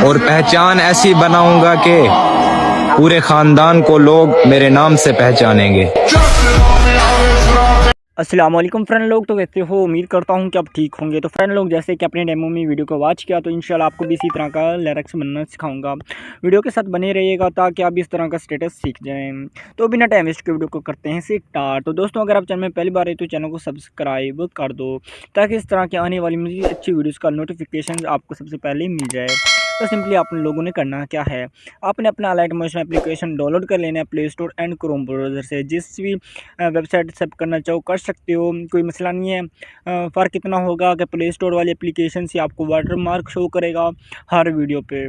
और पहचान ऐसी बनाऊंगा कि पूरे खानदान को लोग मेरे नाम से पहचानेंगे। अस्सलाम वालेकुम फ्रेंड लोग, तो कैसे हो? उम्मीद करता हूं कि आप ठीक होंगे। तो फ्रेंड लोग, जैसे कि अपने डेमो में वीडियो को वॉच किया, तो इंशाल्लाह आपको भी इसी तरह का लिरिक्स बनना सिखाऊंगा। वीडियो के साथ बने रहिएगा ताकि आप इस तरह का स्टेटस सीख जाएं। तो बिना टाइम वेस्ट के वीडियो को करते हैं स्टार्ट। तो दोस्तों, अगर आप चैनल में पहली बार आए तो चैनल को सब्सक्राइब कर दो ताकि इस तरह की आने वाली मुझे अच्छी वीडियोज़ का नोटिफिकेशन आपको सबसे पहले मिल जाए। तो सिंपली आप लोगों ने करना क्या है, आपने अपना अलाइट मोशन एप्लीकेशन डाउनलोड कर लेना है play store and Chrome browser से। जिस भी वेबसाइट से करना चाहो कर सकते हो, कोई मसला नहीं है। फ़र्क इतना होगा कि प्ले स्टोर वाली एप्लीकेशन से आपको वाटर मार्क शो करेगा हर वीडियो पे,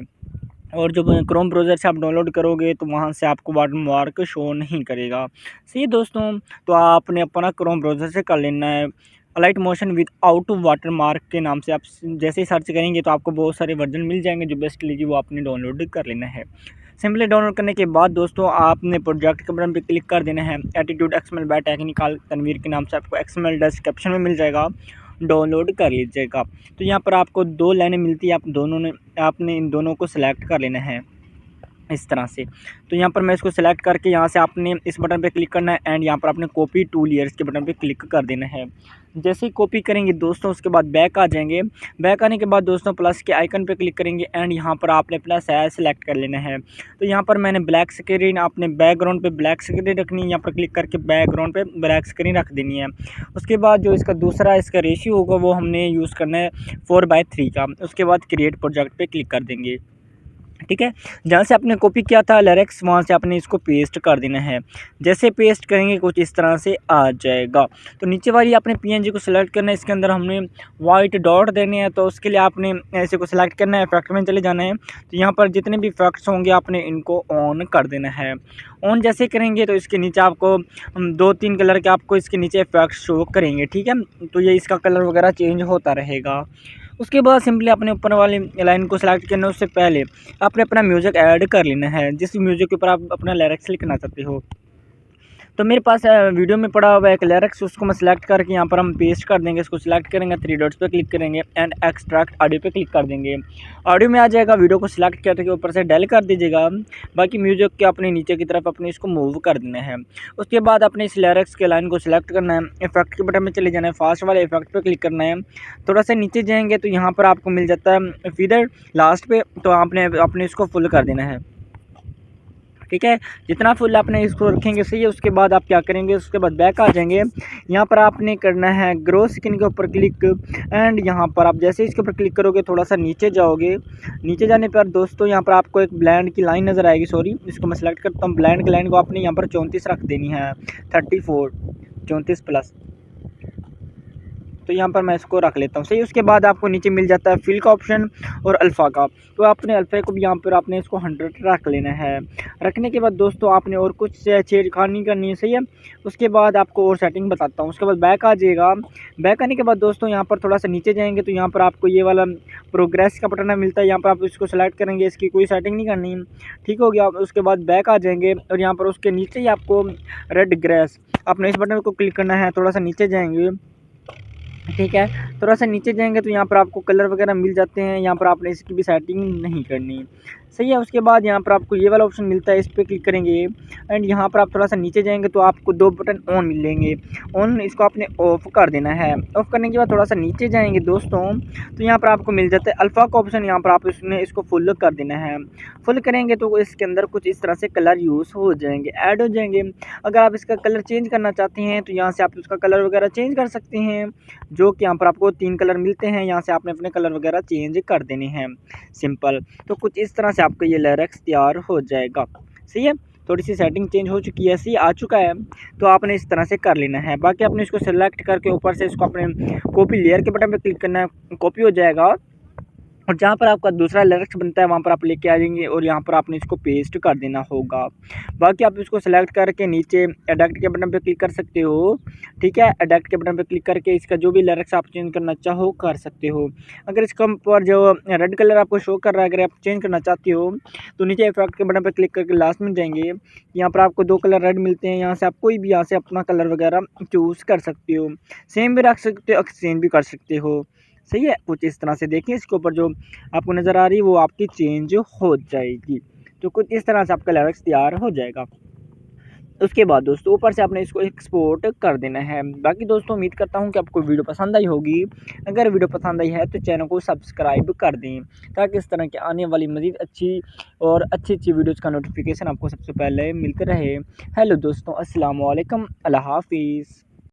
और जो क्रोम ब्राउज़र से आप डाउनलोड करोगे तो वहाँ से आपको वाटर मार्क शो नहीं करेगा। सही दोस्तों, तो आपने अपना क्रोम ब्राउज़र से कर लेना है alight motion without watermark के नाम से। आप जैसे ही सर्च करेंगे तो आपको बहुत सारे वर्जन मिल जाएंगे, जो बेस्ट लगी वो आपने डाउनलोड कर लेना है। सिंपली डाउनलोड करने के बाद दोस्तों, आपने प्रोजेक्ट के बटन पे क्लिक कर देना है। Attitude XML by technical Tanveer के नाम से आपको एक्सएमएल डिस्क्रिप्शन में मिल जाएगा, डाउनलोड कर लीजिएगा। तो यहाँ पर आपको 2 लाइनें मिलती है, आपने इन दोनों को सिलेक्ट कर लेना है इस तरह से। तो यहाँ पर मैं इसको सेलेक्ट करके यहाँ से आपने इस बटन पे क्लिक करना है एंड यहाँ पर आपने कॉपी टू लेयर्स के बटन पे क्लिक कर देना है। जैसे ही कॉपी करेंगे दोस्तों, उसके बाद बैक आ जाएंगे। बैक आने के बाद दोस्तों, प्लस के आइकन पे क्लिक करेंगे एंड यहाँ पर आपने अपना साइज सेलेक्ट कर लेना है। तो यहाँ पर मैंने ब्लैक स्क्रीन, आपने बैकग्राउंड पे ब्लैक स्क्रीन रखनी है। यहाँ पर क्लिक करके बैकग्राउंड पे ब्लैक स्क्रीन रख देनी है। उसके बाद जो इसका दूसरा इसका रेशियो होगा वो हमने यूज़ करना है 4:3 का। उसके बाद क्रिएट प्रोजेक्ट पे क्लिक कर देंगे। ठीक है, जहाँ से आपने कॉपी किया था लिरिक्स, वहाँ से आपने इसको पेस्ट कर देना है। जैसे पेस्ट करेंगे कुछ इस तरह से आ जाएगा। तो नीचे वाली आपने पीएनजी को सिलेक्ट करना है, इसके अंदर हमने वाइट डॉट देने हैं। तो उसके लिए आपने ऐसे को सिलेक्ट करना है, इफेक्ट में चले जाना है। तो यहाँ पर जितने भी इफेक्ट्स होंगे आपने इनको ऑन कर देना है। ऑन जैसे करेंगे तो इसके नीचे आपको 2-3 कलर के आपको इसके नीचे इफेक्ट्स शो करेंगे। ठीक है, तो ये इसका कलर वगैरह चेंज होता रहेगा। उसके बाद सिंपली अपने ऊपर वाली लाइन को सिलेक्ट करना है। उससे पहले आपने अपना म्यूज़िक ऐड कर लेना है, जिस म्यूज़िक के ऊपर आप अपना लिरिक्स लिखना चाहते हो। तो मेरे पास वीडियो में पड़ा हुआ एक लिरिक्स, उसको मैं सिलेक्ट करके यहाँ पर हम पेस्ट कर देंगे। इसको सिलेक्ट करेंगे, 3 डॉट्स पे क्लिक करेंगे एंड एक्सट्रैक्ट ऑडियो पे क्लिक कर देंगे। ऑडियो में आ जाएगा, वीडियो को सिलेक्ट करके ऊपर से डेल कर दीजिएगा। बाकी म्यूजिक के अपने नीचे की तरफ अपने इसको मूव कर देना है। उसके बाद अपने इस लिरिक्स के लाइन को सिलेक्ट करना है, इफेक्ट के बटन में चले जाना है, फास्ट वाले इफेक्ट पे क्लिक करना है। थोड़ा सा नीचे जाएंगे तो यहाँ पर आपको मिल जाता है फीदर लास्ट पे, तो आपने अपने इसको फुल कर देना है। ठीक है, जितना फुल आपने इसको रखेंगे सही है। उसके बाद आप क्या करेंगे, उसके बाद बैक आ जाएंगे। यहाँ पर आपने करना है ग्रो स्किन के ऊपर क्लिक एंड यहाँ पर आप जैसे इसके ऊपर क्लिक करोगे थोड़ा सा नीचे जाओगे। नीचे जाने पर दोस्तों यहाँ पर आपको एक ब्लेंड की लाइन नज़र आएगी। सॉरी, इसको मैं सेलेक्ट करता हूँ। ब्लेंड की लाइन को आपने यहाँ पर 34 रख देनी है, 34 34 प्लस। तो यहाँ पर मैं इसको रख लेता हूँ सही। उसके बाद आपको नीचे मिल जाता है फिल का ऑप्शन और अल्फ़ा का। तो आपने अल्फ़ा को भी यहाँ पर आपने इसको 100 रख लेना है। रखने के बाद दोस्तों आपने और कुछ छेड़खानी करनी है, सही है। उसके बाद आपको और सेटिंग बताता हूँ। उसके बाद बैक आ जाएगा। बैक आने के बाद दोस्तों यहाँ पर थोड़ा सा नीचे जाएंगे तो यहाँ पर आपको ये वाला प्रोग्रेस का बटन मिलता है। यहाँ पर आप इसको सेलेक्ट करेंगे, इसकी कोई सेटिंग नहीं करनी, ठीक हो गया। उसके बाद बैक आ जाएंगे और यहाँ पर उसके नीचे ही आपको रेड ग्रेस, आपने इस बटन को क्लिक करना है। थोड़ा सा नीचे जाएंगे, ठीक है, थोड़ा सा नीचे जाएंगे तो यहाँ पर आपको कलर वगैरह मिल जाते हैं। यहाँ पर आपने इसकी भी सेटिंग नहीं करनी, सही है। उसके बाद यहाँ पर आपको ये वाला ऑप्शन मिलता है, इस पर क्लिक करेंगे एंड यहाँ पर आप थोड़ा सा नीचे जाएंगे तो आपको 2 बटन ऑन मिलेंगे। ऑन इसको आपने ऑफ कर देना है। ऑफ करने के बाद थोड़ा सा नीचे जाएंगे दोस्तों तो यहाँ पर आपको मिल जाता है अल्फ़ा का ऑप्शन। यहाँ पर आप इसको फुल कर देना है। फुल करेंगे तो इसके अंदर कुछ इस तरह से कलर यूज़ हो जाएंगे, ऐड हो जाएंगे। अगर आप इसका कलर चेंज करना चाहते हैं तो यहाँ से आप उसका कलर वगैरह चेंज कर सकते हैं, जो कि यहाँ पर आपको 3 कलर मिलते हैं। यहाँ से आपने अपने कलर वगैरह चेंज कर देने हैं, सिंपल। तो कुछ इस तरह से आपका ये लिरिक्स तैयार हो जाएगा, सही है। थोड़ी सी सेटिंग चेंज हो चुकी है, सही आ चुका है। तो आपने इस तरह से कर लेना है। बाकी आपने इसको सेलेक्ट करके ऊपर से इसको अपने कॉपी लेयर के बटन पे क्लिक करना है, कॉपी हो जाएगा। और जहाँ पर आपका दूसरा लिरिक्स बनता है वहाँ पर आप लेके आ जाएंगे और यहाँ पर आपने इसको पेस्ट कर देना होगा। बाकी आप इसको सेलेक्ट करके नीचे एडिट के बटन पे क्लिक कर सकते हो, ठीक है। एडिट के बटन पे क्लिक करके इसका जो भी लिरिक्स आप चेंज करना चाहो कर सकते हो। अगर इसका पर जो रेड कलर आपको शो कर रहा है, अगर आप चेंज करना चाहते हो तो नीचे इफेक्ट के बटन पर क्लिक करके लास्ट में जाएंगे। यहाँ पर आपको 2 कलर रेड मिलते हैं। यहाँ से आप कोई भी यहाँ से अपना कलर वगैरह चूज़ कर सकते हो। सेम भी रख सकते हो, एक्सचेंज भी कर सकते हो, सही है। कुछ इस तरह से देखिए, इसके ऊपर जो आपको नज़र आ रही है वो आपकी चेंज हो जाएगी। तो कुछ इस तरह से आपका लिरिक्स तैयार हो जाएगा। उसके बाद दोस्तों ऊपर से आपने इसको एक्सपोर्ट कर देना है। बाकी दोस्तों उम्मीद करता हूँ कि आपको वीडियो पसंद आई होगी। अगर वीडियो पसंद आई है तो चैनल को सब्सक्राइब कर दें, ताकि इस तरह की आने वाली मज़ीद अच्छी और अच्छी वीडियोज़ का नोटिफिकेशन आपको सबसे पहले मिलते रहे। हेलो दोस्तों, अस्सलाम वालेकुम, अल्लाह हाफिज़।